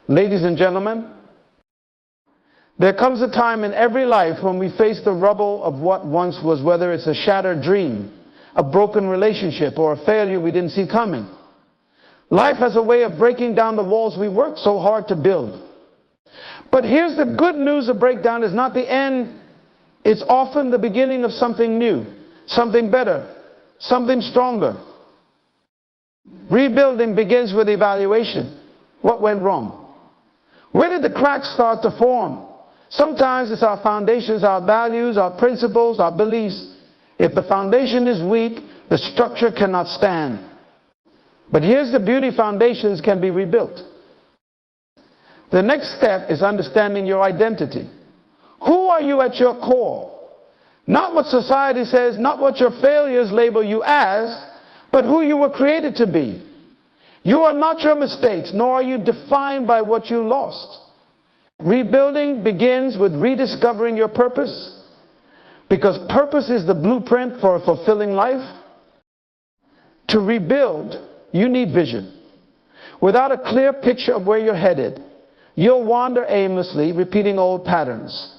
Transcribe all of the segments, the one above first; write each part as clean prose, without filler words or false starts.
Ladies and gentlemen, there comes a time in every life when we face the rubble of what once was, whether it's a shattered dream, a broken relationship, or a failure we didn't see coming. Life has a way of breaking down the walls we worked so hard to build. But here's the good news: a breakdown is not the end. It's often the beginning of something new, something better, something stronger. Rebuilding begins with evaluation. What went wrong? Where did the cracks start to form? Sometimes it's our foundations, our values, our principles, our beliefs. If the foundation is weak, the structure cannot stand. But here's the beauty: foundations can be rebuilt. The next step is understanding your identity. Who are you at your core? Not what society says, not what your failures label you as, but who you were created to be. You are not your mistakes, nor are you defined by what you lost. Rebuilding begins with rediscovering your purpose, because purpose is the blueprint for a fulfilling life. To rebuild, you need vision. Without a clear picture of where you're headed, you'll wander aimlessly, repeating old patterns.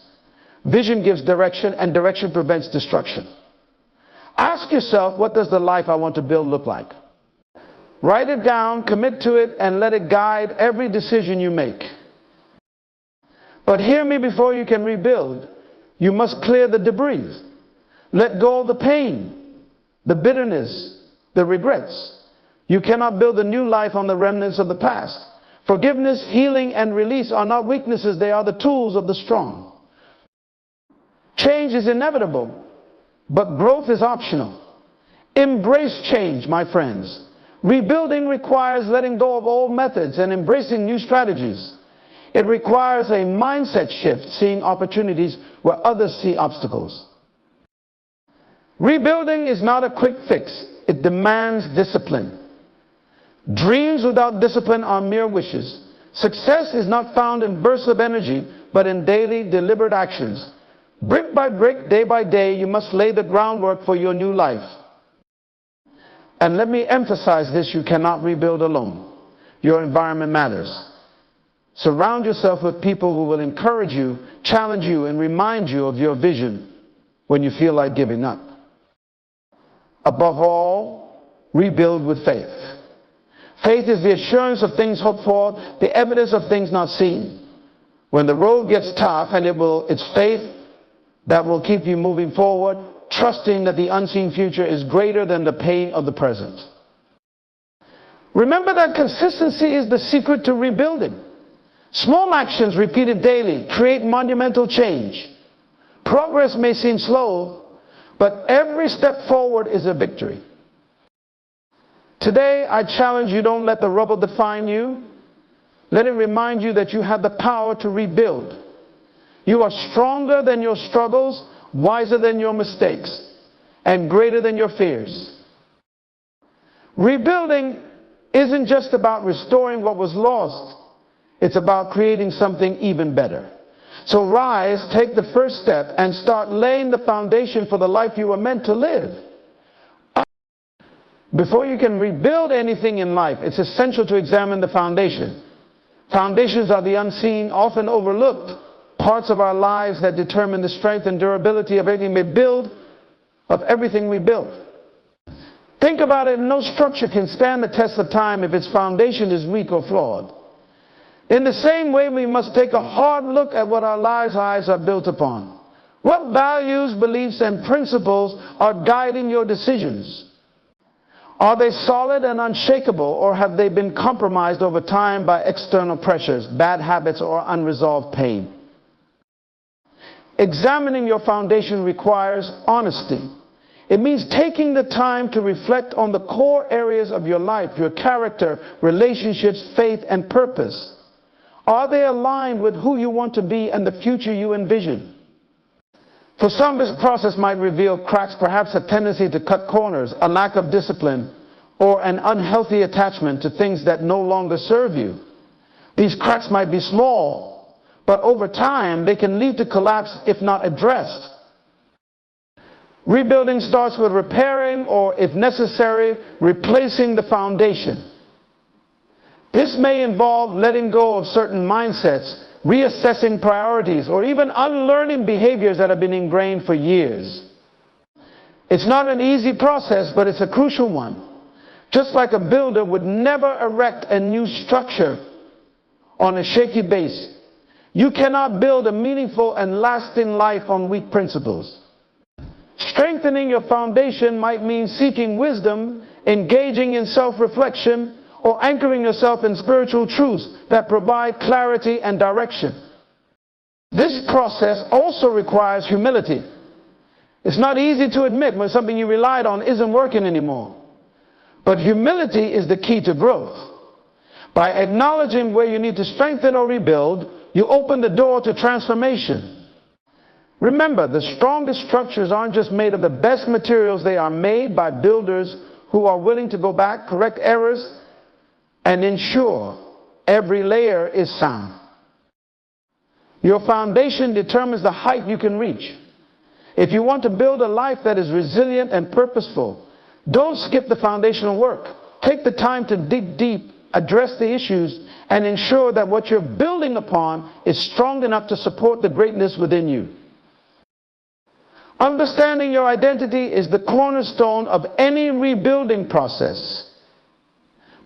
Vision gives direction, and direction prevents destruction. Ask yourself, what does the life I want to build look like? Write it down, commit to it, and let it guide every decision you make. But hear me: before you can rebuild, you must clear the debris. Let go of the pain, the bitterness, the regrets. You cannot build a new life on the remnants of the past. Forgiveness, healing, and release are not weaknesses, they are the tools of the strong. Change is inevitable, but growth is optional. Embrace change, my friends. Rebuilding requires letting go of old methods and embracing new strategies. It requires a mindset shift, seeing opportunities where others see obstacles. Rebuilding is not a quick fix. It demands discipline. Dreams without discipline are mere wishes. Success is not found in bursts of energy, but in daily, deliberate actions. Brick by brick, day by day, you must lay the groundwork for your new life. And let me emphasize this: you cannot rebuild alone. Your environment matters. Surround yourself with people who will encourage you, challenge you, and remind you of your vision when you feel like giving up. Above all, rebuild with faith. Faith is the assurance of things hoped for, the evidence of things not seen. When the road gets tough, and it's faith that will keep you moving forward, trusting that the unseen future is greater than the pain of the present. Remember that consistency is the secret to rebuilding. Small actions repeated daily create monumental change. Progress may seem slow, but every step forward is a victory. Today, I challenge you: don't let the rubble define you. Let it remind you that you have the power to rebuild. You are stronger than your struggles, wiser than your mistakes, and greater than your fears. Rebuilding isn't just about restoring what was lost. It's about creating something even better. So rise, take the first step, and start laying the foundation for the life you were meant to live. Before you can rebuild anything in life, it's essential to examine the foundation. Foundations are the unseen, often overlooked parts of our lives that determine the strength and durability of everything we build. Think about it: no structure can stand the test of time if its foundation is weak or flawed. In the same way, we must take a hard look at what our lives are built upon. What values, beliefs, and principles are guiding your decisions? Are they solid and unshakable, or have they been compromised over time by external pressures, bad habits, or unresolved pain? Examining your foundation requires honesty. It means taking the time to reflect on the core areas of your life, your character, relationships, faith, and purpose. Are they aligned with who you want to be and the future you envision? For some, this process might reveal cracks, perhaps a tendency to cut corners, a lack of discipline, or an unhealthy attachment to things that no longer serve you. These cracks might be small, but over time they can lead to collapse if not addressed. Rebuilding starts with repairing, or if necessary, replacing the foundation. This may involve letting go of certain mindsets, reassessing priorities, or even unlearning behaviors that have been ingrained for years. It's not an easy process, but it's a crucial one. Just like a builder would never erect a new structure on a shaky base, you cannot build a meaningful and lasting life on weak principles. Strengthening your foundation might mean seeking wisdom, engaging in self-reflection, or anchoring yourself in spiritual truths that provide clarity and direction. This process also requires humility. It's not easy to admit when something you relied on isn't working anymore. But humility is the key to growth. By acknowledging where you need to strengthen or rebuild, you open the door to transformation. Remember, the strongest structures aren't just made of the best materials, they are made by builders who are willing to go back, correct errors, and ensure every layer is sound. Your foundation determines the height you can reach. If you want to build a life that is resilient and purposeful, don't skip the foundational work. Take the time to dig deep, address the issues, and ensure that what you're building upon is strong enough to support the greatness within you. Understanding your identity is the cornerstone of any rebuilding process.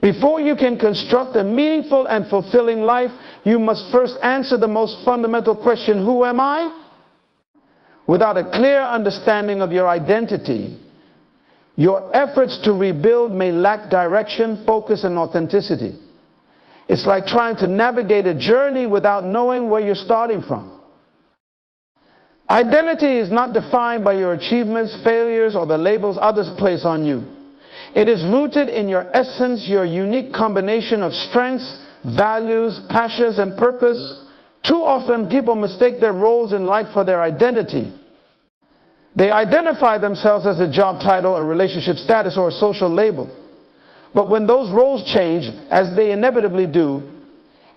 Before you can construct a meaningful and fulfilling life, you must first answer the most fundamental question, who am I? Without a clear understanding of your identity, your efforts to rebuild may lack direction, focus, and authenticity. It's like trying to navigate a journey without knowing where you're starting from. Identity is not defined by your achievements, failures, or the labels others place on you. It is rooted in your essence, your unique combination of strengths, values, passions, and purpose. Too often people mistake their roles in life for their identity. They identify themselves as a job title, a relationship status, or a social label. But when those roles change, as they inevitably do,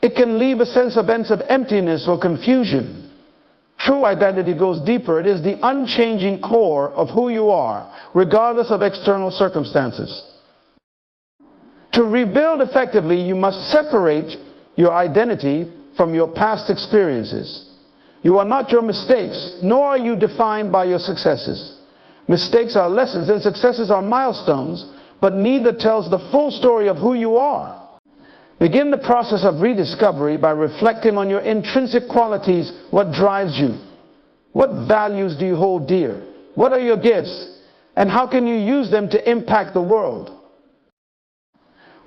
it can leave a sense of emptiness or confusion. True identity goes deeper. It is the unchanging core of who you are, regardless of external circumstances. To rebuild effectively, you must separate your identity from your past experiences. You are not your mistakes, nor are you defined by your successes. Mistakes are lessons and successes are milestones, but neither tells the full story of who you are. Begin the process of rediscovery by reflecting on your intrinsic qualities. What drives you? What values do you hold dear? What are your gifts? And how can you use them to impact the world?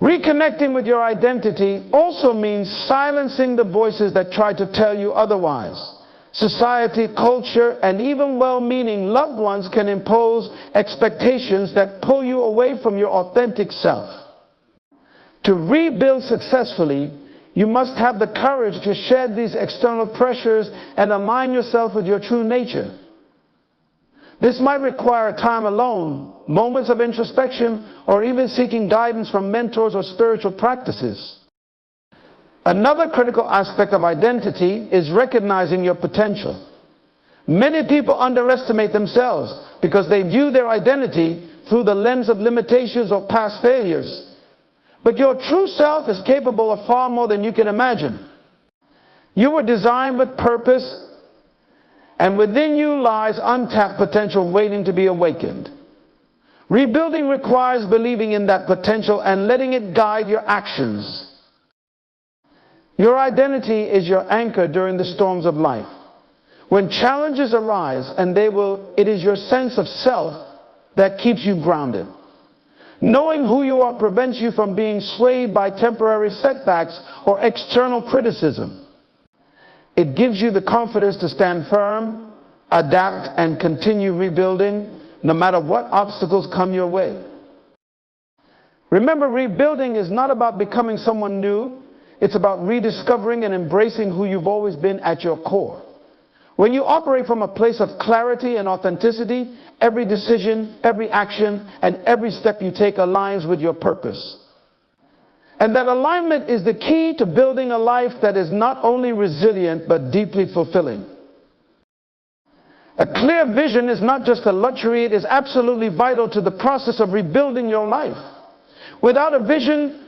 Reconnecting with your identity also means silencing the voices that try to tell you otherwise. Society, culture, and even well-meaning loved ones can impose expectations that pull you away from your authentic self. To rebuild successfully, you must have the courage to shed these external pressures and align yourself with your true nature. This might require time alone, moments of introspection, or even seeking guidance from mentors or spiritual practices. Another critical aspect of identity is recognizing your potential. Many people underestimate themselves because they view their identity through the lens of limitations or past failures. But your true self is capable of far more than you can imagine. You were designed with purpose, and within you lies untapped potential waiting to be awakened. Rebuilding requires believing in that potential and letting it guide your actions. Your identity is your anchor during the storms of life. When challenges arise, and it is your sense of self that keeps you grounded. Knowing who you are prevents you from being swayed by temporary setbacks or external criticism. It gives you the confidence to stand firm, adapt, and continue rebuilding no matter what obstacles come your way. Remember, rebuilding is not about becoming someone new. It's about rediscovering and embracing who you've always been at your core. When you operate from a place of clarity and authenticity, every decision, every action, and every step you take aligns with your purpose. And that alignment is the key to building a life that is not only resilient, but deeply fulfilling. A clear vision is not just a luxury, it is absolutely vital to the process of rebuilding your life. Without a vision,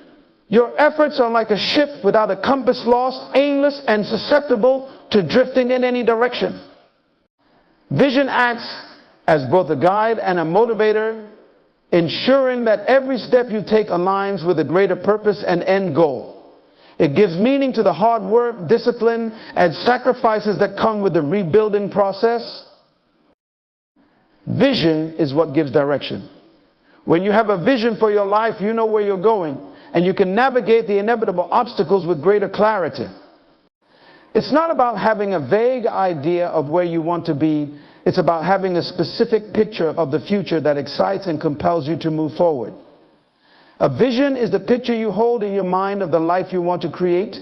Your efforts are like a ship without a compass, lost, aimless, and susceptible to drifting in any direction. Vision acts as both a guide and a motivator, ensuring that every step you take aligns with a greater purpose and end goal. It gives meaning to the hard work, discipline, and sacrifices that come with the rebuilding process. Vision is what gives direction. When you have a vision for your life, you know where you're going, and you can navigate the inevitable obstacles with greater clarity. It's not about having a vague idea of where you want to be. It's about having a specific picture of the future that excites and compels you to move forward. A vision is the picture you hold in your mind of the life you want to create,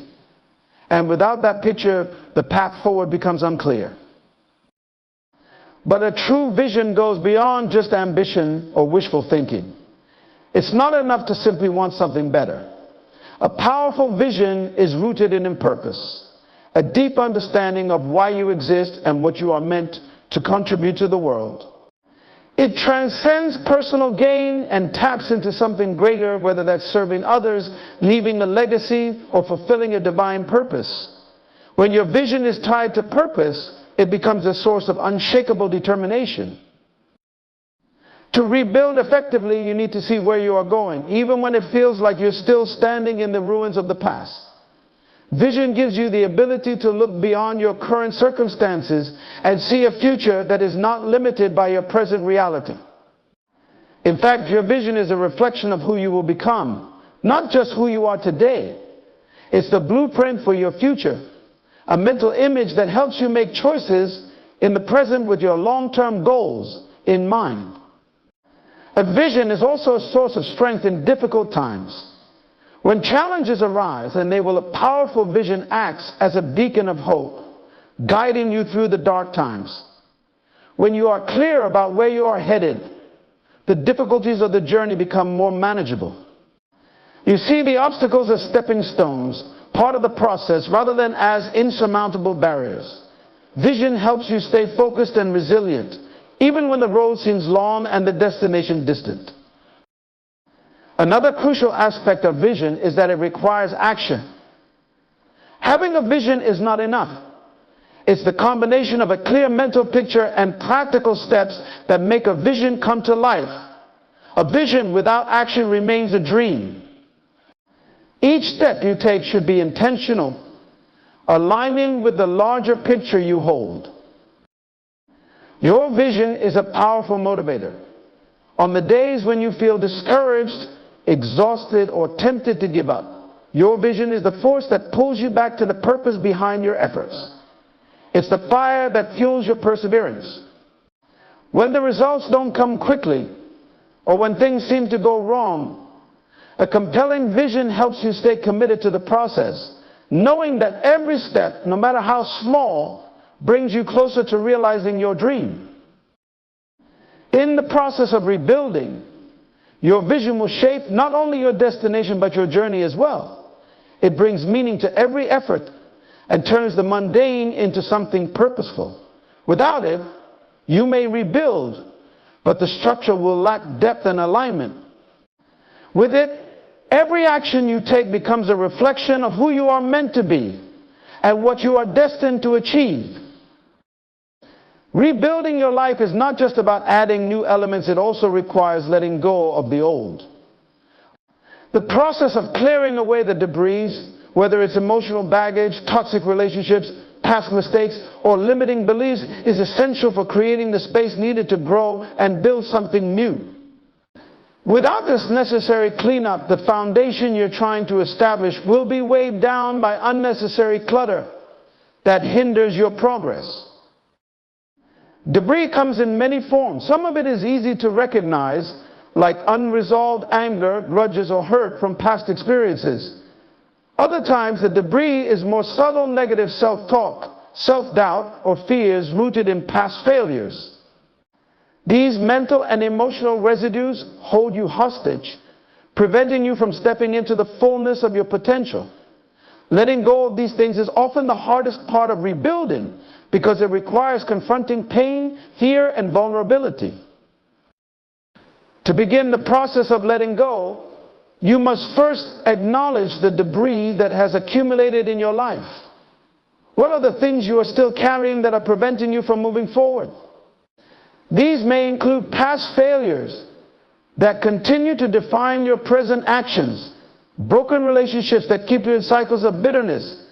and without that picture, the path forward becomes unclear. But a true vision goes beyond just ambition or wishful thinking. It's not enough to simply want something better. A powerful vision is rooted in purpose, a deep understanding of why you exist and what you are meant to contribute to the world. It transcends personal gain and taps into something greater, whether that's serving others, leaving a legacy, or fulfilling a divine purpose. When your vision is tied to purpose, it becomes a source of unshakable determination. To rebuild effectively, you need to see where you are going, even when it feels like you're still standing in the ruins of the past. Vision gives you the ability to look beyond your current circumstances and see a future that is not limited by your present reality. In fact, your vision is a reflection of who you will become, not just who you are today. It's the blueprint for your future, a mental image that helps you make choices in the present with your long-term goals in mind. A vision is also a source of strength in difficult times. When challenges arise, a powerful vision acts as a beacon of hope, guiding you through the dark times. When you are clear about where you are headed, the difficulties of the journey become more manageable. You see the obstacles as stepping stones, part of the process, rather than as insurmountable barriers. Vision helps you stay focused and resilient, even when the road seems long and the destination distant. Another crucial aspect of vision is that it requires action. Having a vision is not enough. It's the combination of a clear mental picture and practical steps that make a vision come to life. A vision without action remains a dream. Each step you take should be intentional, aligning with the larger picture you hold. Your vision is a powerful motivator. On the days when you feel discouraged, exhausted, or tempted to give up, your vision is the force that pulls you back to the purpose behind your efforts. It's the fire that fuels your perseverance. When the results don't come quickly, or when things seem to go wrong, a compelling vision helps you stay committed to the process, knowing that every step, no matter how small, brings you closer to realizing your dream. In the process of rebuilding, your vision will shape not only your destination but your journey as well. It brings meaning to every effort and turns the mundane into something purposeful. Without it, you may rebuild, but the structure will lack depth and alignment. With it, every action you take becomes a reflection of who you are meant to be and what you are destined to achieve. Rebuilding your life is not just about adding new elements, it also requires letting go of the old. The process of clearing away the debris, whether it's emotional baggage, toxic relationships, past mistakes, or limiting beliefs, is essential for creating the space needed to grow and build something new. Without this necessary cleanup, the foundation you're trying to establish will be weighed down by unnecessary clutter that hinders your progress. Debris comes in many forms. Some of it is easy to recognize, like unresolved anger, grudges, or hurt from past experiences. Other times, the debris is more subtle negative self-talk, self-doubt, or fears rooted in past failures. These mental and emotional residues hold you hostage, preventing you from stepping into the fullness of your potential. Letting go of these things is often the hardest part of rebuilding, because it requires confronting pain, fear, and vulnerability. To begin the process of letting go, you must first acknowledge the debris that has accumulated in your life. What are the things you are still carrying that are preventing you from moving forward? These may include past failures that continue to define your present actions, broken relationships that keep you in cycles of bitterness,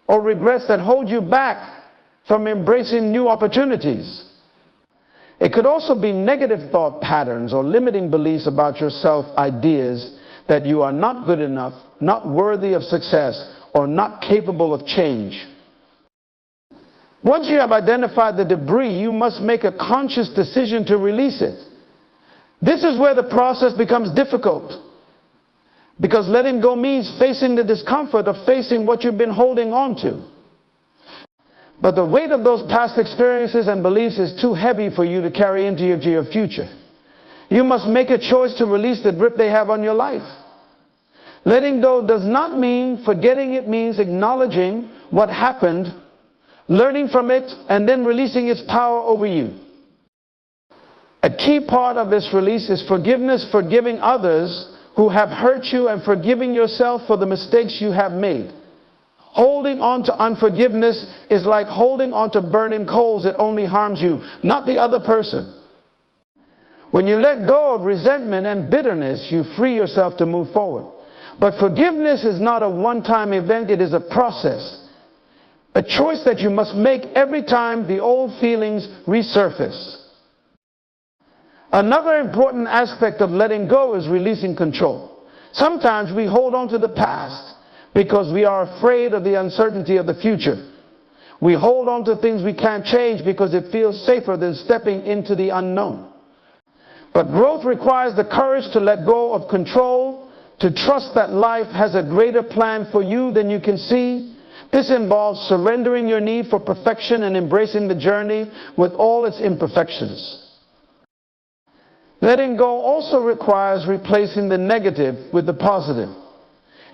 or regrets that hold you back from embracing new opportunities. It could also be negative thought patterns or limiting beliefs about yourself, ideas that you are not good enough, not worthy of success, or not capable of change. Once you have identified the debris, you must make a conscious decision to release it. This is where the process becomes difficult, because letting go means facing the discomfort of facing what you've been holding on to. But the weight of those past experiences and beliefs is too heavy for you to carry into your future. You must make a choice to release the grip they have on your life. Letting go does not mean forgetting. It means acknowledging what happened, learning from it, and then releasing its power over you. A key part of this release is forgiveness, forgiving others who have hurt you and forgiving yourself for the mistakes you have made. Holding on to unforgiveness is like holding on to burning coals. It only harms you, not the other person. When you let go of resentment and bitterness, you free yourself to move forward. But forgiveness is not a one-time event. It is a process. A choice that you must make every time the old feelings resurface. Another important aspect of letting go is releasing control. Sometimes we hold on to the past because we are afraid of the uncertainty of the future. We hold on to things we can't change because it feels safer than stepping into the unknown. But growth requires the courage to let go of control, to trust that life has a greater plan for you than you can see. This involves surrendering your need for perfection and embracing the journey with all its imperfections. Letting go also requires replacing the negative with the positive.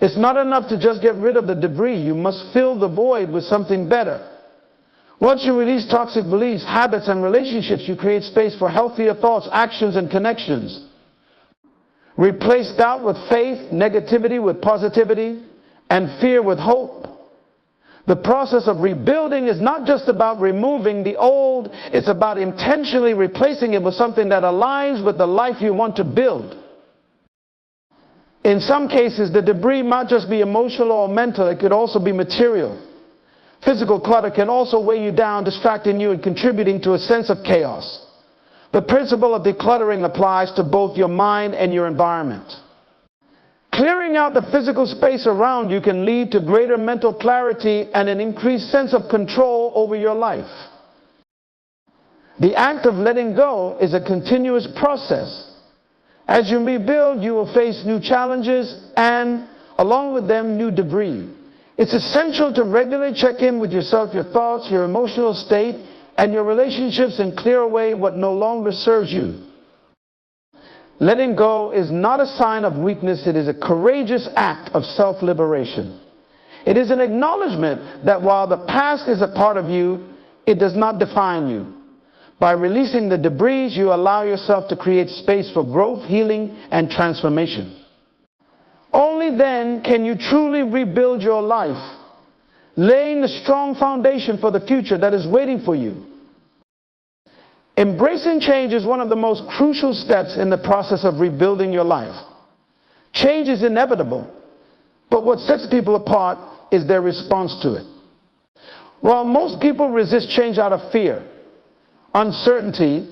It's not enough to just get rid of the debris. You must fill the void with something better. Once you release toxic beliefs, habits, and relationships, you create space for healthier thoughts, actions, and connections. Replace doubt with faith, negativity with positivity, and fear with hope. The process of rebuilding is not just about removing the old, it's about intentionally replacing it with something that aligns with the life you want to build. In some cases, the debris might just be emotional or mental. It could also be material. Physical clutter can also weigh you down, distracting you and contributing to a sense of chaos. The principle of decluttering applies to both your mind and your environment. Clearing out the physical space around you can lead to greater mental clarity and an increased sense of control over your life. The act of letting go is a continuous process. As you rebuild, you will face new challenges and, along with them, new debris. It's essential to regularly check in with yourself, your thoughts, your emotional state, and your relationships, and clear away what no longer serves you. Letting go is not a sign of weakness. It is a courageous act of self-liberation. It is an acknowledgement that while the past is a part of you, it does not define you. By releasing the debris, you allow yourself to create space for growth, healing, and transformation. Only then can you truly rebuild your life, laying the strong foundation for the future that is waiting for you. Embracing change is one of the most crucial steps in the process of rebuilding your life. Change is inevitable, but what sets people apart is their response to it. While most people resist change out of fear, uncertainty,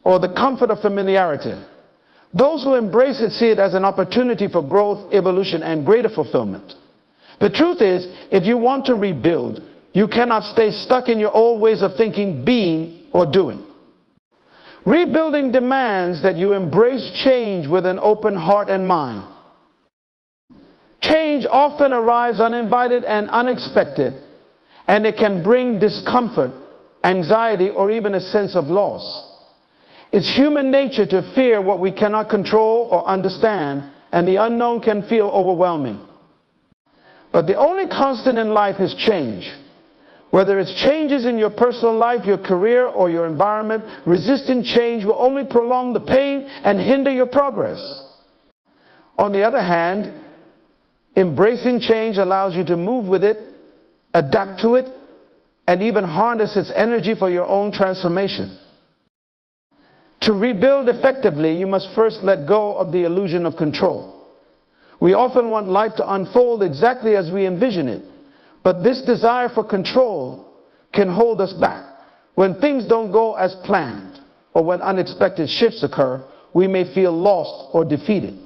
or the comfort of familiarity, those who embrace it see it as an opportunity for growth, evolution, and greater fulfillment. The truth is, if you want to rebuild, you cannot stay stuck in your old ways of thinking, being, or doing. Rebuilding demands that you embrace change with an open heart and mind. Change often arrives uninvited and unexpected, and it can bring discomfort, anxiety, or even a sense of loss. It's human nature to fear what we cannot control or understand, and the unknown can feel overwhelming. But the only constant in life is change. Whether it's changes in your personal life, your career, or your environment, resisting change will only prolong the pain and hinder your progress. On the other hand, embracing change allows you to move with it, adapt to it, and even harness its energy for your own transformation. To rebuild effectively, you must first let go of the illusion of control. We often want life to unfold exactly as we envision it, but this desire for control can hold us back. When things don't go as planned, or when unexpected shifts occur, we may feel lost or defeated.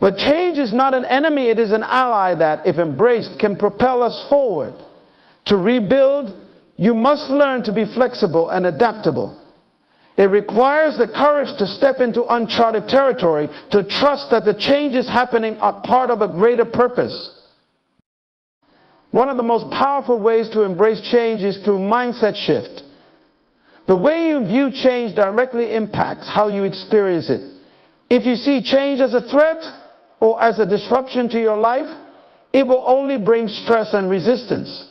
But change is not an enemy, it is an ally that, if embraced, can propel us forward. To rebuild, you must learn to be flexible and adaptable. It requires the courage to step into uncharted territory, to trust that the changes happening are part of a greater purpose. One of the most powerful ways to embrace change is through mindset shift. The way you view change directly impacts how you experience it. If you see change as a threat or as a disruption to your life, it will only bring stress and resistance.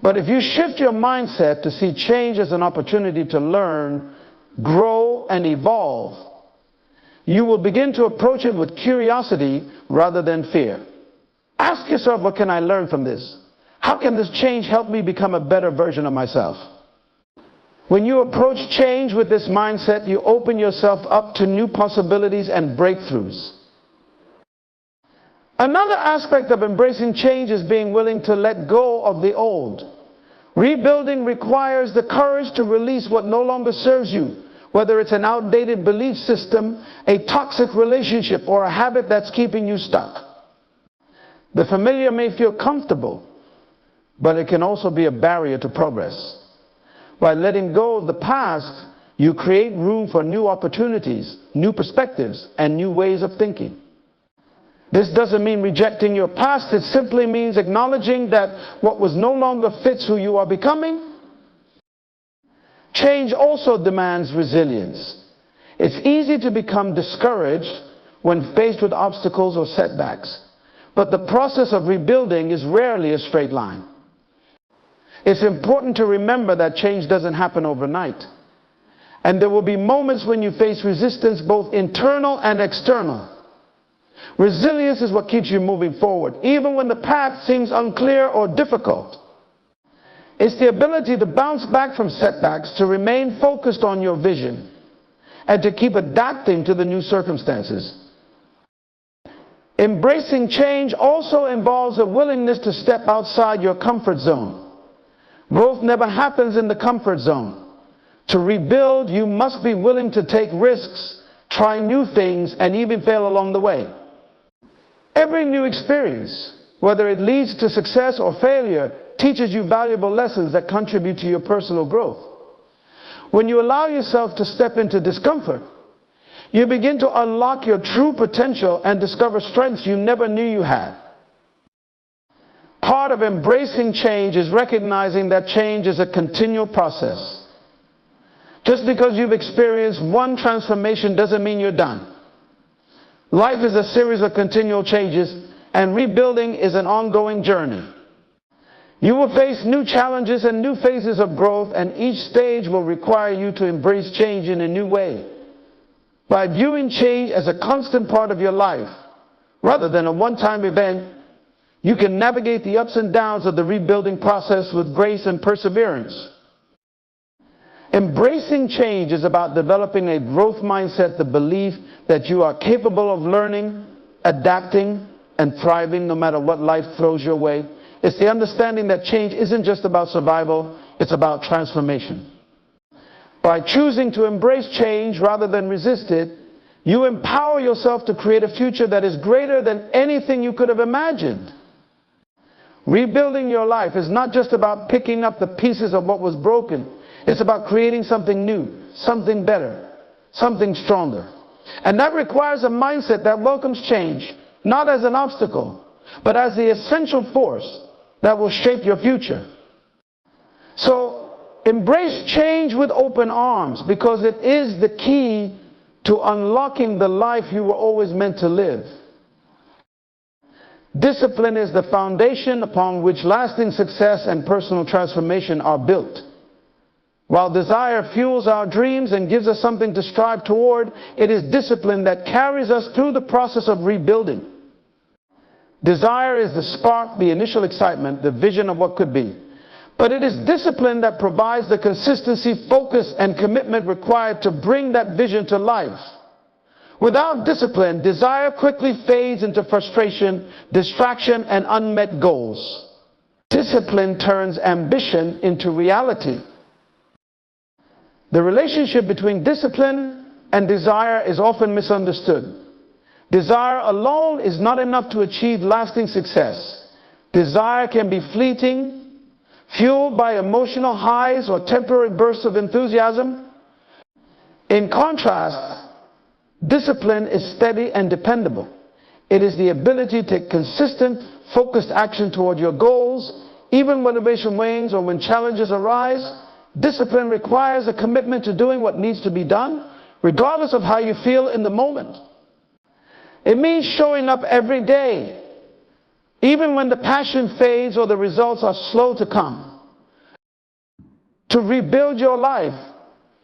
But if you shift your mindset to see change as an opportunity to learn, grow, and evolve, you will begin to approach it with curiosity rather than fear. Ask yourself, what can I learn from this? How can this change help me become a better version of myself? When you approach change with this mindset, you open yourself up to new possibilities and breakthroughs. Another aspect of embracing change is being willing to let go of the old. Rebuilding requires the courage to release what no longer serves you, whether it's an outdated belief system, a toxic relationship, or a habit that's keeping you stuck. The familiar may feel comfortable, but it can also be a barrier to progress. By letting go of the past, you create room for new opportunities, new perspectives, and new ways of thinking. This doesn't mean rejecting your past, it simply means acknowledging that what was no longer fits who you are becoming. Change also demands resilience. It's easy to become discouraged when faced with obstacles or setbacks, but the process of rebuilding is rarely a straight line. It's important to remember that change doesn't happen overnight, and there will be moments when you face resistance, both internal and external. Resilience is what keeps you moving forward, even when the path seems unclear or difficult. It's the ability to bounce back from setbacks, to remain focused on your vision, and to keep adapting to the new circumstances. Embracing change also involves a willingness to step outside your comfort zone. Growth never happens in the comfort zone. To rebuild, you must be willing to take risks, try new things, and even fail along the way. Every new experience, whether it leads to success or failure, teaches you valuable lessons that contribute to your personal growth. When you allow yourself to step into discomfort, you begin to unlock your true potential and discover strengths you never knew you had. Part of embracing change is recognizing that change is a continual process. Just because you've experienced one transformation doesn't mean you're done. Life is a series of continual changes, and rebuilding is an ongoing journey. You will face new challenges and new phases of growth, and each stage will require you to embrace change in a new way. By viewing change as a constant part of your life, rather than a one-time event, you can navigate the ups and downs of the rebuilding process with grace and perseverance. Embracing change is about developing a growth mindset, the belief that you are capable of learning, adapting, and thriving no matter what life throws your way. It's the understanding that change isn't just about survival, it's about transformation. By choosing to embrace change rather than resist it, you empower yourself to create a future that is greater than anything you could have imagined. Rebuilding your life is not just about picking up the pieces of what was broken. It's about creating something new, something better, something stronger. And that requires a mindset that welcomes change, not as an obstacle, but as the essential force that will shape your future. So embrace change with open arms, because it is the key to unlocking the life you were always meant to live. Discipline is the foundation upon which lasting success and personal transformation are built. While desire fuels our dreams and gives us something to strive toward, it is discipline that carries us through the process of rebuilding. Desire is the spark, the initial excitement, the vision of what could be. But it is discipline that provides the consistency, focus, and commitment required to bring that vision to life. Without discipline, desire quickly fades into frustration, distraction, and unmet goals. Discipline turns ambition into reality. The relationship between discipline and desire is often misunderstood. Desire alone is not enough to achieve lasting success. Desire can be fleeting, fueled by emotional highs or temporary bursts of enthusiasm. In contrast, discipline is steady and dependable. It is the ability to take consistent, focused action toward your goals, even when motivation wanes or when challenges arise. Discipline requires a commitment to doing what needs to be done, regardless of how you feel in the moment. It means showing up every day, even when the passion fades or the results are slow to come. To rebuild your life,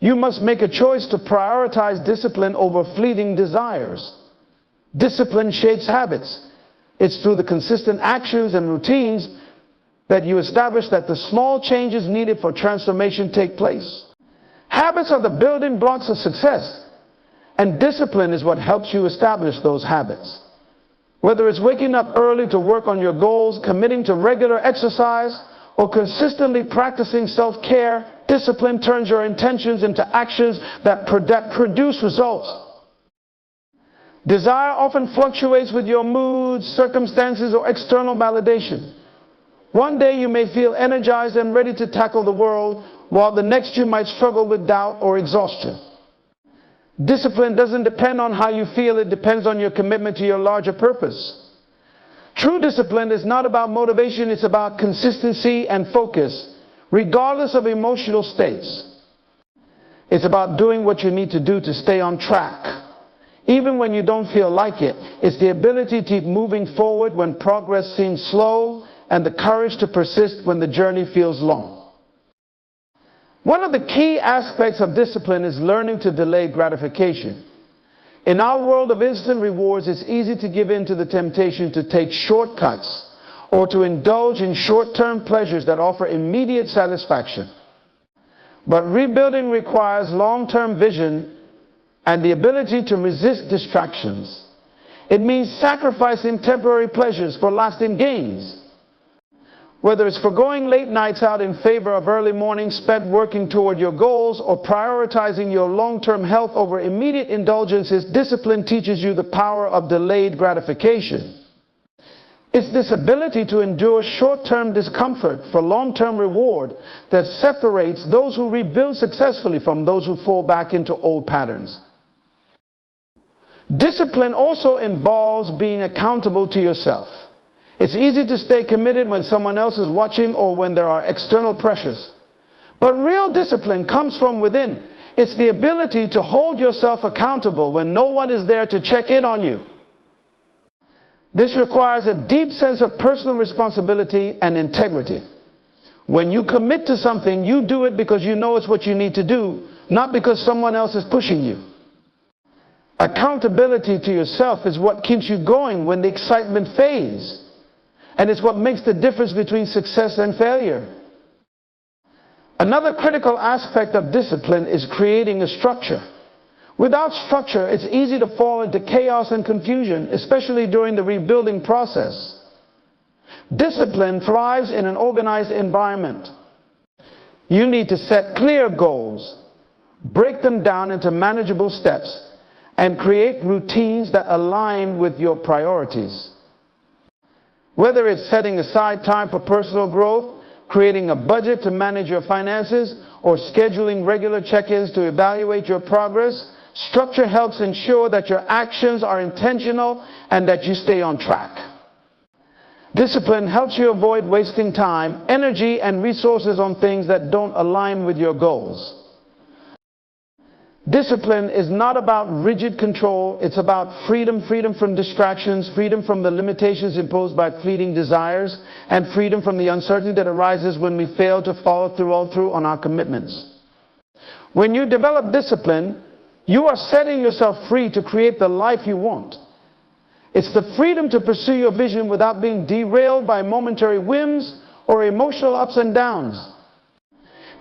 you must make a choice to prioritize discipline over fleeting desires. Discipline shapes habits. It's through the consistent actions and routines that you establish that the small changes needed for transformation take place. Habits are the building blocks of success, and discipline is what helps you establish those habits. Whether it's waking up early to work on your goals, committing to regular exercise, or consistently practicing self-care, discipline turns your intentions into actions that produce results. Desire often fluctuates with your moods, circumstances, or external validation. One day you may feel energized and ready to tackle the world, while the next you might struggle with doubt or exhaustion. Discipline doesn't depend on how you feel, it depends on your commitment to your larger purpose. True discipline is not about motivation, it's about consistency and focus, regardless of emotional states. It's about doing what you need to do to stay on track, even when you don't feel like it. It's the ability to keep moving forward when progress seems slow, and the courage to persist when the journey feels long. One of the key aspects of discipline is learning to delay gratification. In our world of instant rewards, it's easy to give in to the temptation to take shortcuts or to indulge in short-term pleasures that offer immediate satisfaction. But rebuilding requires long-term vision and the ability to resist distractions. It means sacrificing temporary pleasures for lasting gains. Whether it's foregoing late nights out in favor of early mornings spent working toward your goals or prioritizing your long-term health over immediate indulgences, discipline teaches you the power of delayed gratification. It's this ability to endure short-term discomfort for long-term reward that separates those who rebuild successfully from those who fall back into old patterns. Discipline also involves being accountable to yourself. It's easy to stay committed when someone else is watching or when there are external pressures. But real discipline comes from within. It's the ability to hold yourself accountable when no one is there to check in on you. This requires a deep sense of personal responsibility and integrity. When you commit to something, you do it because you know it's what you need to do, not because someone else is pushing you. Accountability to yourself is what keeps you going when the excitement fades. And it's what makes the difference between success and failure. Another critical aspect of discipline is creating a structure. Without structure, it's easy to fall into chaos and confusion, especially during the rebuilding process. Discipline thrives in an organized environment. You need to set clear goals, break them down into manageable steps, and create routines that align with your priorities. Whether it's setting aside time for personal growth, creating a budget to manage your finances, or scheduling regular check-ins to evaluate your progress, structure helps ensure that your actions are intentional and that you stay on track. Discipline helps you avoid wasting time, energy, and resources on things that don't align with your goals. Discipline is not about rigid control, it's about freedom from distractions, freedom from the limitations imposed by fleeting desires, and freedom from the uncertainty that arises when we fail to follow through on our commitments. When you develop discipline, you are setting yourself free to create the life you want. It's the freedom to pursue your vision without being derailed by momentary whims or emotional ups and downs.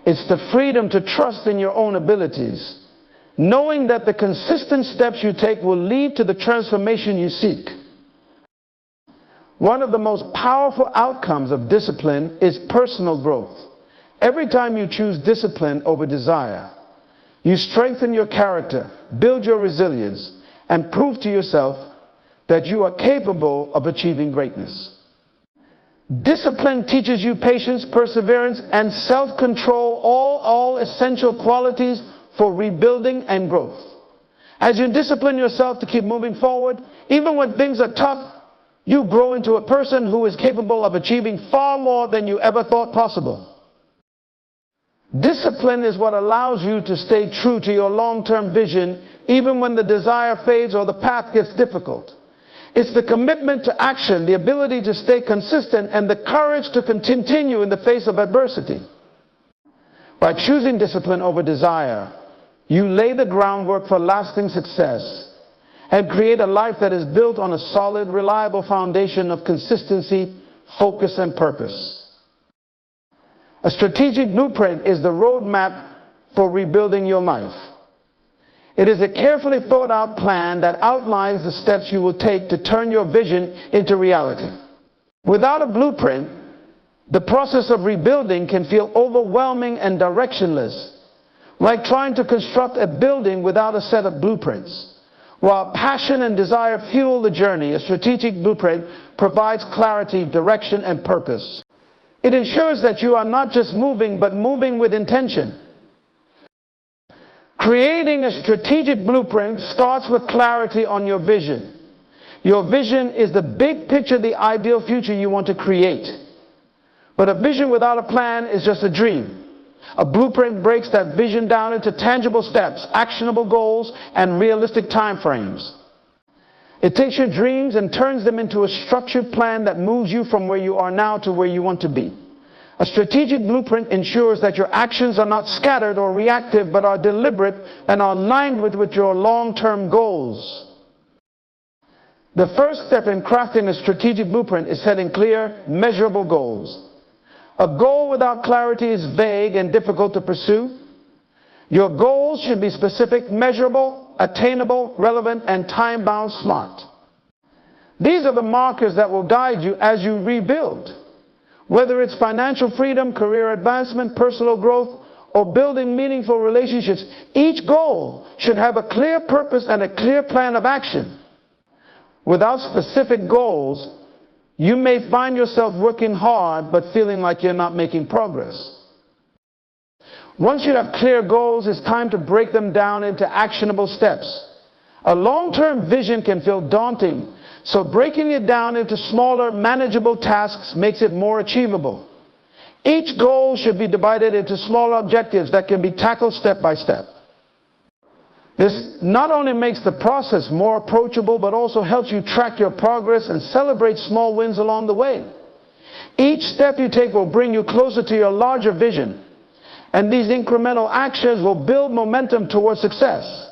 It's the freedom to trust in your own abilities, knowing that the consistent steps you take will lead to the transformation you seek. One of the most powerful outcomes of discipline is personal growth. Every time you choose discipline over desire, you strengthen your character, build your resilience, and prove to yourself that you are capable of achieving greatness. Discipline teaches you patience, perseverance, and self-control, all essential qualities for rebuilding and growth. As you discipline yourself to keep moving forward, even when things are tough, you grow into a person who is capable of achieving far more than you ever thought possible. Discipline is what allows you to stay true to your long-term vision, even when the desire fades or the path gets difficult. It's the commitment to action, the ability to stay consistent, and the courage to continue in the face of adversity. By choosing discipline over desire, you lay the groundwork for lasting success and create a life that is built on a solid, reliable foundation of consistency, focus, and purpose. A strategic blueprint is the roadmap for rebuilding your life. It is a carefully thought out plan that outlines the steps you will take to turn your vision into reality. Without a blueprint, the process of rebuilding can feel overwhelming and directionless, like trying to construct a building without a set of blueprints. While passion and desire fuel the journey, a strategic blueprint provides clarity, direction, and purpose. It ensures that you are not just moving, but moving with intention. Creating a strategic blueprint starts with clarity on your vision. Your vision is the big picture, the ideal future you want to create. But a vision without a plan is just a dream. A blueprint breaks that vision down into tangible steps, actionable goals, and realistic time frames. It takes your dreams and turns them into a structured plan that moves you from where you are now to where you want to be. A strategic blueprint ensures that your actions are not scattered or reactive, but are deliberate and are aligned with your long-term goals. The first step in crafting a strategic blueprint is setting clear, measurable goals. A goal without clarity is vague and difficult to pursue. Your goals should be specific, measurable, attainable, relevant, and time-bound smart. These are the markers that will guide you as you rebuild. Whether it's financial freedom, career advancement, personal growth, or building meaningful relationships, each goal should have a clear purpose and a clear plan of action. Without specific goals, you may find yourself working hard but feeling like you're not making progress. Once you have clear goals, it's time to break them down into actionable steps. A long-term vision can feel daunting, so breaking it down into smaller, manageable tasks makes it more achievable. Each goal should be divided into smaller objectives that can be tackled step by step. This not only makes the process more approachable, but also helps you track your progress and celebrate small wins along the way. Each step you take will bring you closer to your larger vision, and these incremental actions will build momentum towards success.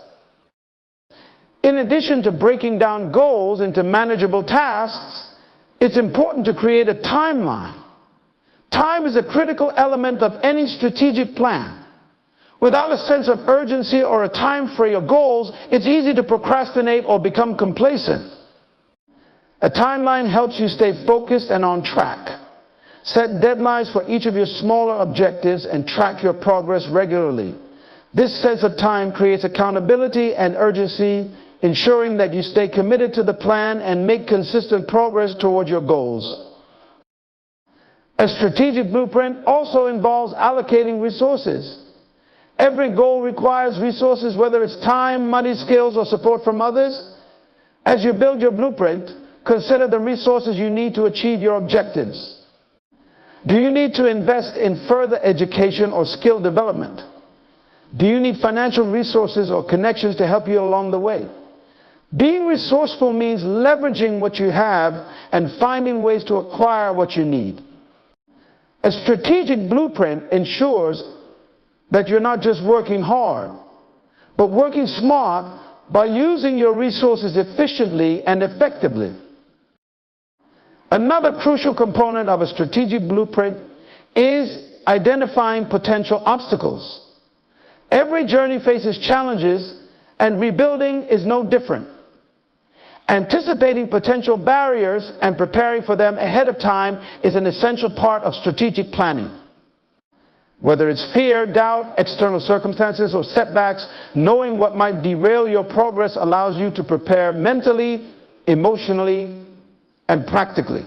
In addition to breaking down goals into manageable tasks, it's important to create a timeline. Time is a critical element of any strategic plan. Without a sense of urgency or a time frame or goals, it's easy to procrastinate or become complacent. A timeline helps you stay focused and on track. Set deadlines for each of your smaller objectives and track your progress regularly. This sense of time creates accountability and urgency, ensuring that you stay committed to the plan and make consistent progress toward your goals. A strategic blueprint also involves allocating resources. Every goal requires resources, whether it's time, money, skills, or support from others. As you build your blueprint, consider the resources you need to achieve your objectives. Do you need to invest in further education or skill development? Do you need financial resources or connections to help you along the way? Being resourceful means leveraging what you have and finding ways to acquire what you need. A strategic blueprint ensures that you're not just working hard, but working smart by using your resources efficiently and effectively. Another crucial component of a strategic blueprint is identifying potential obstacles. Every journey faces challenges, and rebuilding is no different. Anticipating potential barriers and preparing for them ahead of time is an essential part of strategic planning. Whether it's fear, doubt, external circumstances, or setbacks, knowing what might derail your progress allows you to prepare mentally, emotionally, and practically.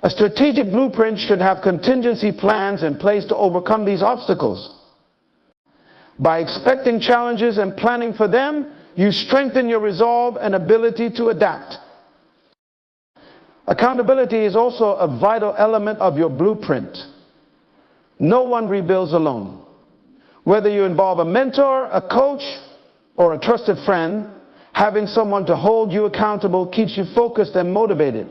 A strategic blueprint should have contingency plans in place to overcome these obstacles. By expecting challenges and planning for them, you strengthen your resolve and ability to adapt. Accountability is also a vital element of your blueprint. No one rebuilds alone. Whether you involve a mentor, a coach, or a trusted friend, having someone to hold you accountable keeps you focused and motivated.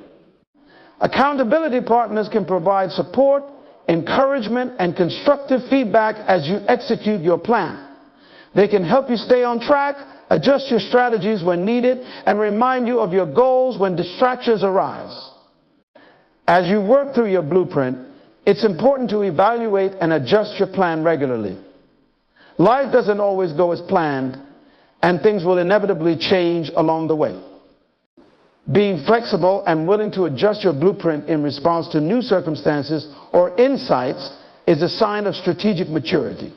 Accountability partners can provide support, encouragement, and constructive feedback as you execute your plan. They can help you stay on track, adjust your strategies when needed, and remind you of your goals when distractions arise. As you work through your blueprint, it's important to evaluate and adjust your plan regularly. Life doesn't always go as planned, and things will inevitably change along the way. Being flexible and willing to adjust your blueprint in response to new circumstances or insights is a sign of strategic maturity.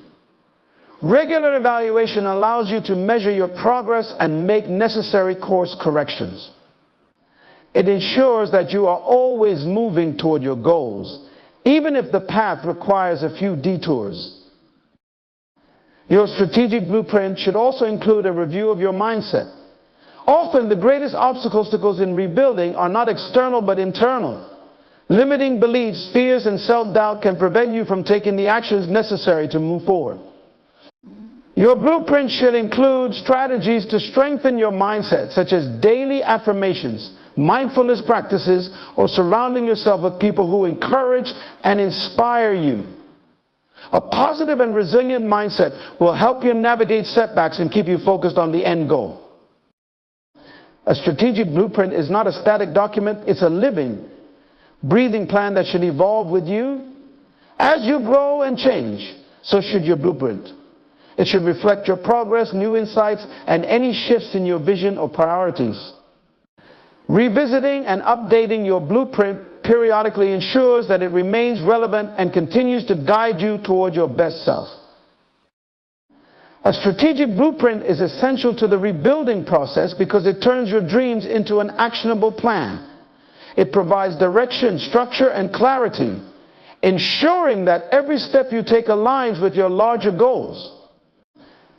Regular evaluation allows you to measure your progress and make necessary course corrections. It ensures that you are always moving toward your goals, even if the path requires a few detours. Your strategic blueprint should also include a review of your mindset. Often, the greatest obstacles in rebuilding are not external but internal. Limiting beliefs, fears, and self-doubt can prevent you from taking the actions necessary to move forward. Your blueprint should include strategies to strengthen your mindset, such as daily affirmations, mindfulness practices, or surrounding yourself with people who encourage and inspire you. A positive and resilient mindset will help you navigate setbacks and keep you focused on the end goal. A strategic blueprint is not a static document, it's a living, breathing plan that should evolve with you. As you grow and change, so should your blueprint. It should reflect your progress, new insights, and any shifts in your vision or priorities. Revisiting and updating your blueprint periodically ensures that it remains relevant and continues to guide you toward your best self. A strategic blueprint is essential to the rebuilding process because it turns your dreams into an actionable plan. It provides direction, structure, and clarity, ensuring that every step you take aligns with your larger goals.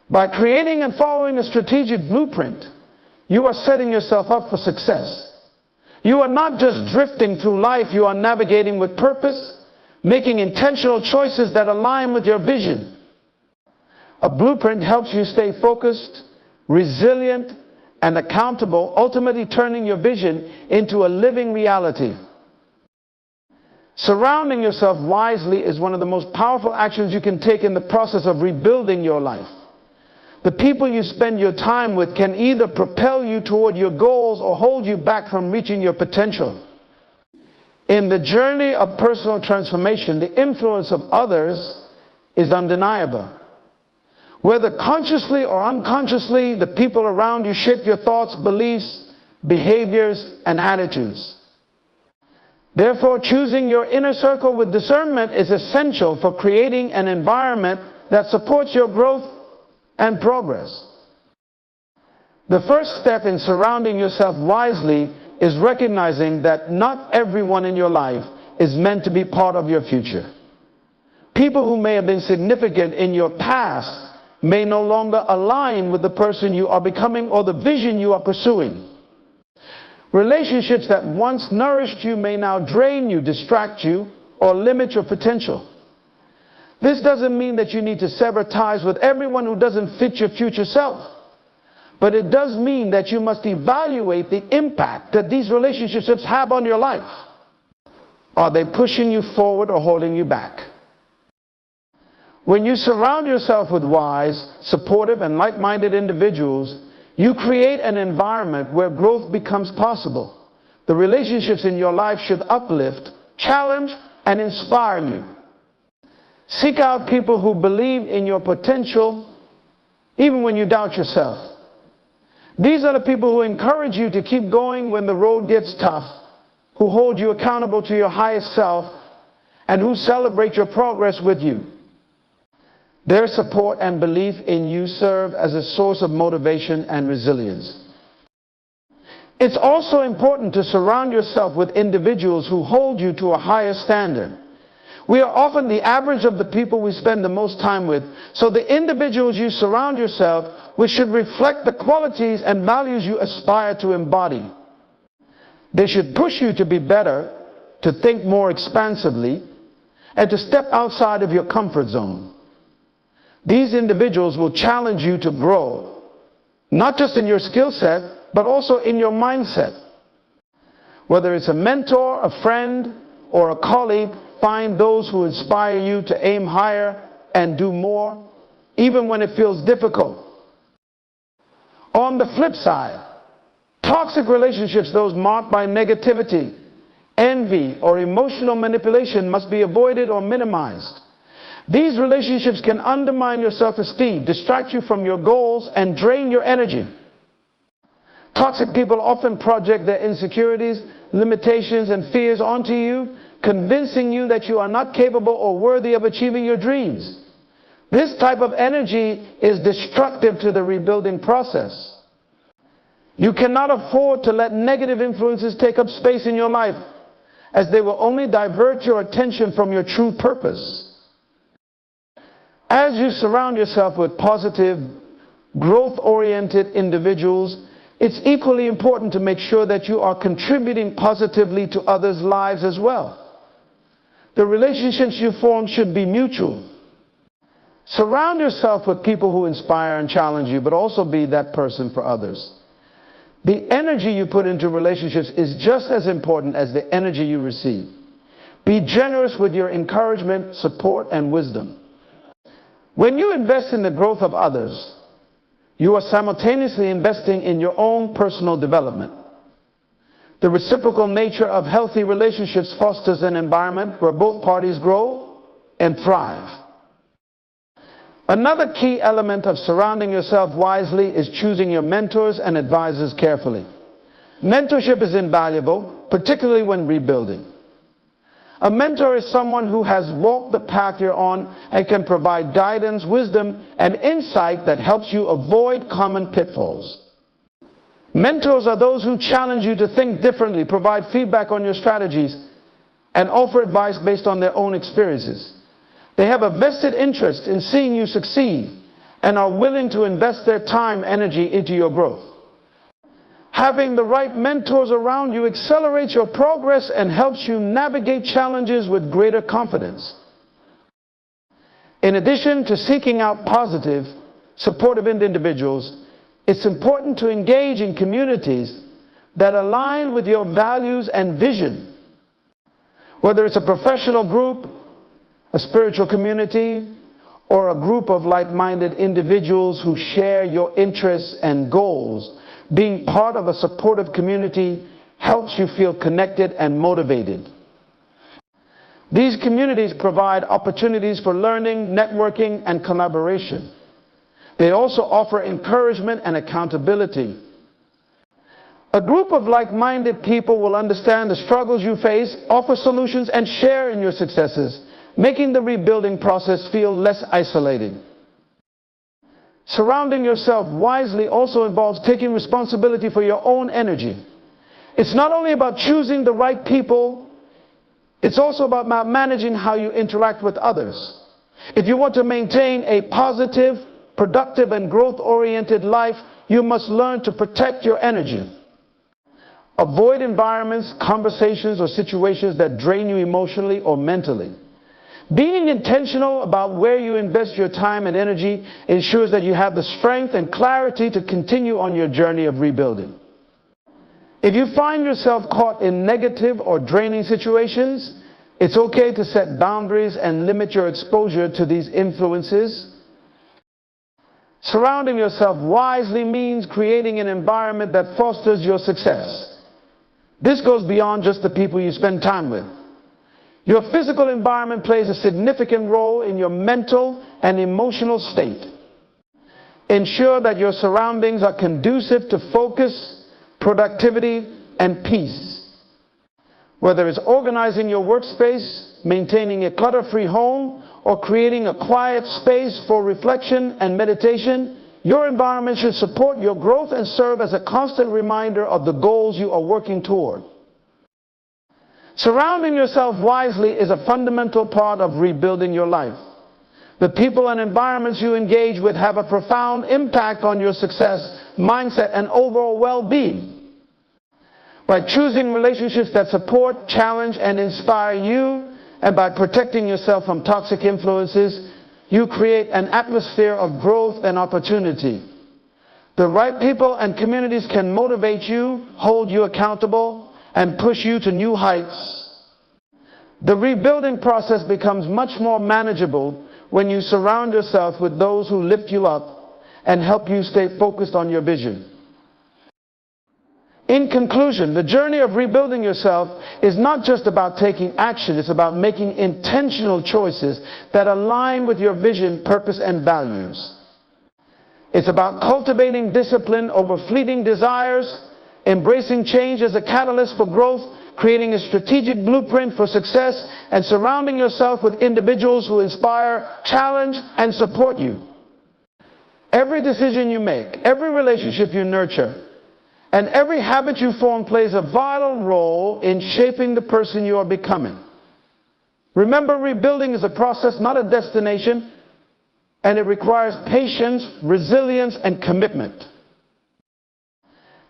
By creating and following a strategic blueprint, you are setting yourself up for success. You are not just drifting through life, you are navigating with purpose, making intentional choices that align with your vision. A blueprint helps you stay focused, resilient, and accountable, ultimately turning your vision into a living reality. Surrounding yourself wisely is one of the most powerful actions you can take in the process of rebuilding your life. The people you spend your time with can either propel you toward your goals or hold you back from reaching your potential. In the journey of personal transformation, the influence of others is undeniable. Whether consciously or unconsciously, the people around you shape your thoughts, beliefs, behaviors, and attitudes. Therefore, choosing your inner circle with discernment is essential for creating an environment that supports your growth and progress. The first step in surrounding yourself wisely is recognizing that not everyone in your life is meant to be part of your future. People who may have been significant in your past may no longer align with the person you are becoming or the vision you are pursuing. Relationships that once nourished you may now drain you, distract you, or limit your potential. This doesn't mean that you need to sever ties with everyone who doesn't fit your future self. But it does mean that you must evaluate the impact that these relationships have on your life. Are they pushing you forward or holding you back? When you surround yourself with wise, supportive, and like-minded individuals, you create an environment where growth becomes possible. The relationships in your life should uplift, challenge, and inspire you. Seek out people who believe in your potential, even when you doubt yourself. These are the people who encourage you to keep going when the road gets tough, who hold you accountable to your highest self, and who celebrate your progress with you. Their support and belief in you serve as a source of motivation and resilience. It's also important to surround yourself with individuals who hold you to a higher standard. We are often the average of the people we spend the most time with, so the individuals you surround yourself with should reflect the qualities and values you aspire to embody. They should push you to be better, to think more expansively, and to step outside of your comfort zone. These individuals will challenge you to grow, not just in your skill set, but also in your mindset. Whether it's a mentor, a friend, or a colleague, find those who inspire you to aim higher and do more, even when it feels difficult. On the flip side, toxic relationships, those marked by negativity, envy, or emotional manipulation, must be avoided or minimized. These relationships can undermine your self-esteem, distract you from your goals, and drain your energy. Toxic people often project their insecurities, limitations, and fears onto you, convincing you that you are not capable or worthy of achieving your dreams. This type of energy is destructive to the rebuilding process. You cannot afford to let negative influences take up space in your life, as they will only divert your attention from your true purpose. As you surround yourself with positive, growth-oriented individuals, it's equally important to make sure that you are contributing positively to others' lives as well. The relationships you form should be mutual. Surround yourself with people who inspire and challenge you, but also be that person for others. The energy you put into relationships is just as important as the energy you receive. Be generous with your encouragement, support, and wisdom. When you invest in the growth of others, you are simultaneously investing in your own personal development. The reciprocal nature of healthy relationships fosters an environment where both parties grow and thrive. Another key element of surrounding yourself wisely is choosing your mentors and advisors carefully. Mentorship is invaluable, particularly when rebuilding. A mentor is someone who has walked the path you're on and can provide guidance, wisdom, and insight that helps you avoid common pitfalls. Mentors are those who challenge you to think differently, provide feedback on your strategies, and offer advice based on their own experiences. They have a vested interest in seeing you succeed and are willing to invest their time, energy into your growth. Having the right mentors around you accelerates your progress and helps you navigate challenges with greater confidence. In addition to seeking out positive, supportive individuals, it's important to engage in communities that align with your values and vision. Whether it's a professional group, a spiritual community, or a group of like-minded individuals who share your interests and goals, being part of a supportive community helps you feel connected and motivated. These communities provide opportunities for learning, networking, and collaboration. They also offer encouragement and accountability. A group of like-minded people will understand the struggles you face, offer solutions, and share in your successes, making the rebuilding process feel less isolating. Surrounding yourself wisely also involves taking responsibility for your own energy. It's not only about choosing the right people, it's also about managing how you interact with others. If you want to maintain a positive, productive, and growth-oriented life, you must learn to protect your energy. Avoid environments, conversations, or situations that drain you emotionally or mentally. Being intentional about where you invest your time and energy ensures that you have the strength and clarity to continue on your journey of rebuilding. If you find yourself caught in negative or draining situations, It's okay to set boundaries and limit your exposure to these influences. Surrounding yourself wisely means creating an environment that fosters your success. This goes beyond just the people you spend time with. Your physical environment plays a significant role in your mental and emotional state. Ensure that your surroundings are conducive to focus, productivity, and peace. Whether it's organizing your workspace, maintaining a clutter-free home, or creating a quiet space for reflection and meditation, your environment should support your growth and serve as a constant reminder of the goals you are working toward. Surrounding yourself wisely is a fundamental part of rebuilding your life. The people and environments you engage with have a profound impact on your success, mindset, and overall well-being. By choosing relationships that support, challenge, and inspire you, and by protecting yourself from toxic influences, you create an atmosphere of growth and opportunity. The right people and communities can motivate you, hold you accountable, and push you to new heights. The rebuilding process becomes much more manageable when you surround yourself with those who lift you up and help you stay focused on your vision. In conclusion, the journey of rebuilding yourself is not just about taking action, it's about making intentional choices that align with your vision, purpose, and values. It's about cultivating discipline over fleeting desires, embracing change as a catalyst for growth, creating a strategic blueprint for success, and surrounding yourself with individuals who inspire, challenge, and support you. Every decision you make, every relationship you nurture, and every habit you form plays a vital role in shaping the person you are becoming. Remember, rebuilding is a process, not a destination, and it requires patience, resilience, and commitment.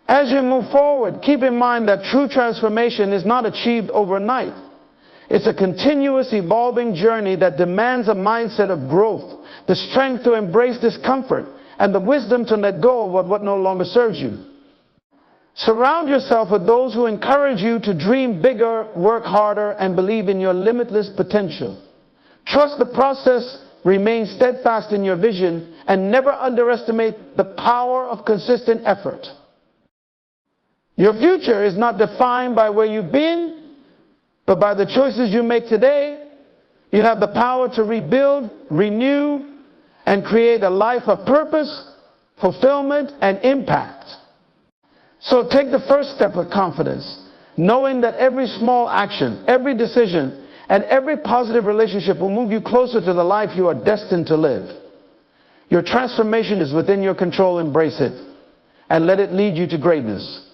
As you move forward, keep in mind that true transformation is not achieved overnight. It's a continuous, evolving journey that demands a mindset of growth, the strength to embrace discomfort, and the wisdom to let go of what no longer serves you. Surround yourself with those who encourage you to dream bigger, work harder, and believe in your limitless potential. Trust the process, remain steadfast in your vision, and never underestimate the power of consistent effort. Your future is not defined by where you've been, but by the choices you make today. You have the power to rebuild, renew, and create a life of purpose, fulfillment, and impact. So take the first step with confidence, knowing that every small action, every decision, and every positive relationship will move you closer to the life you are destined to live. Your transformation is within your control. Embrace it, and let it lead you to greatness.